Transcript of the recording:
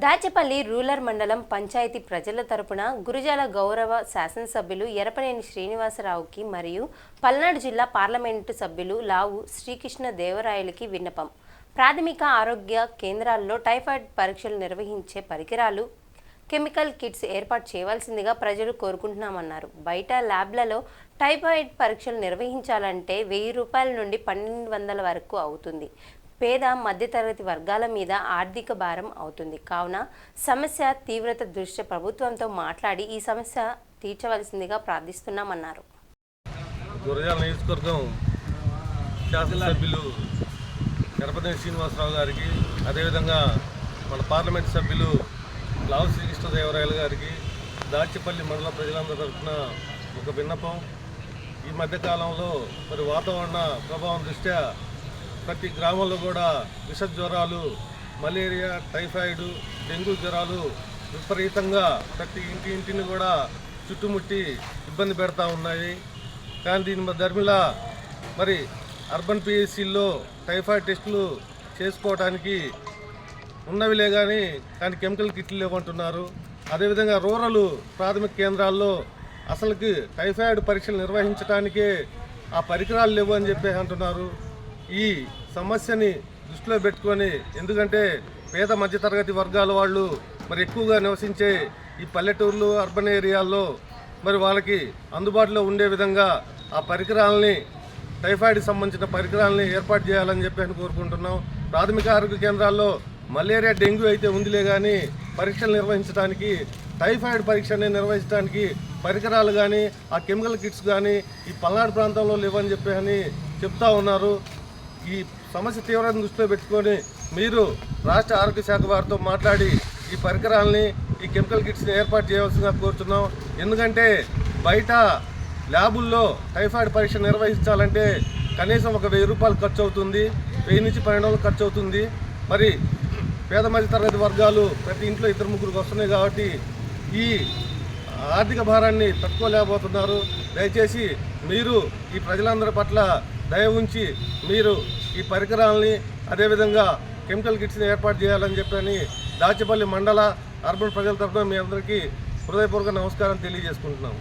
Dachepalli rural మండలం పంచాయతీ ప్రజల తరపున గురజాల గౌరవ శాసనసభ్యులు ఎరపనేని శ్రీనివాసరావుకి మరియు పల్నాడు జిల్లా పార్లమెంటు సభ్యులు లావు శ్రీకృష్ణదేవరాయలకి విన్నపం. ప్రాథమిక ఆరోగ్య కేంద్రాల్లో టైఫాయిడ్ పరీక్షలు నిర్వహించే పరికరాలు, కెమికల్ కిట్స్ ఏర్పాటు చేయవలసిందిగా ప్రజలు కోరుకుంటున్నామన్నారు. బయట ల్యాబ్లలో టైఫాయిడ్ పరీక్షలు నిర్వహించాలంటే 1000 రూపాయల నుండి 1200 వరకు అవుతుంది. పేద మధ్యతరగతి వర్గాల మీద ఆర్థిక భారం అవుతుంది. కావున సమస్య తీవ్రత దృష్ట్యా ప్రభుత్వంతో మాట్లాడి ఈ సమస్య తీర్చవలసిందిగా ప్రార్థిస్తున్నామన్నారు. గురజాల నియోజకవర్గం శాసనసభ్యులు ఎరపనేని శ్రీనివాసరావు గారికి, అదేవిధంగా మన పార్లమెంట్ సభ్యులు లావు శ్రీకృష్ణదేవరాయలు గారికి, దాచేపల్లి మండల ప్రజలందరి తరఫున ఒక విన్నపం. ఈ మధ్యకాలంలో వాతావరణ ప్రభావం దృష్ట్యా ప్రతి గ్రామంలో కూడా విష జ్వరాలు, మలేరియా, టైఫాయిడ్, డెంగ్యూ జ్వరాలు విపరీతంగా ప్రతి ఇంటిని కూడా చుట్టుముట్టి ఇబ్బంది పెడతా ఉన్నాయి. కానీ దీని ధర్మిలా అర్బన్ పిఎస్సిల్లో టైఫాయిడ్ టెస్టులు చేసుకోవడానికి ఉన్నవిలే కానీ కెమికల్ కిట్లు లేవంటున్నారు. అదేవిధంగా రూరల్ ప్రాథమిక కేంద్రాల్లో అసలుకి టైఫాయిడ్ పరీక్షలు నిర్వహించడానికే ఆ పరికరాలు లేవు అని చెప్పి అంటున్నారు. ఈ సమస్యని దృష్టిలో పెట్టుకొని, ఎందుకంటే పేద మధ్యతరగతి వర్గాల వాళ్ళు ఎక్కువగా నివసించే ఈ పల్లెటూర్లు, అర్బన్ ఏరియాల్లో వాళ్ళకి అందుబాటులో ఉండే విధంగా ఆ పరికరాలని, టైఫాయిడ్కి సంబంధించిన పరికరాలని ఏర్పాటు చేయాలని చెప్పి కోరుకుంటున్నాం. ప్రాథమిక ఆరోగ్య కేంద్రాల్లో మలేరియా, డెంగ్యూ అయితే ఉందిలే కానీ పరీక్షలు నిర్వహించడానికి, టైఫాయిడ్ పరీక్షని నిర్వహించడానికి పరికరాలు కానీ ఆ కెమికల్ కిట్స్ కానీ ఈ పల్నాడు ప్రాంతంలో లేవని చెప్పి చెప్తా ఉన్నారు. ఈ సమస్య తీవ్రతను దృష్టిలో పెట్టుకొని మీరు రాష్ట్ర ఆరోగ్య శాఖ వారితో మాట్లాడి ఈ పరికరాలని, ఈ కెమికల్ కిట్స్ని ఏర్పాటు చేయవలసిందిగా కోరుతున్నాం. ఎందుకంటే బయట ల్యాబుల్లో టైఫాయిడ్ పరీక్ష నిర్వహించాలంటే కనీసం ఒక 1000 రూపాయలు ఖర్చు అవుతుంది, 1000 నుంచి 1200 ఖర్చు అవుతుంది. పేద మధ్య తరగతి వర్గాలు ప్రతి ఇంట్లో 2-3 వస్తున్నాయి కాబట్టి ఈ ఆర్థిక భారాన్ని తట్టుకోలేకపోతున్నారు. దయచేసి మీరు ఈ ప్రజలందరి పట్ల దయ ఉంచి మీరు ఈ పరికరాలని, అదేవిధంగా కెమికల్ కిట్స్ని ఏర్పాటు చేయాలని చెప్పని దాచేపల్లి మండల అర్బన్ ప్రజల తరఫున మీ అందరికీ హృదయపూర్వక నమస్కారం తెలియజేసుకుంటున్నాము.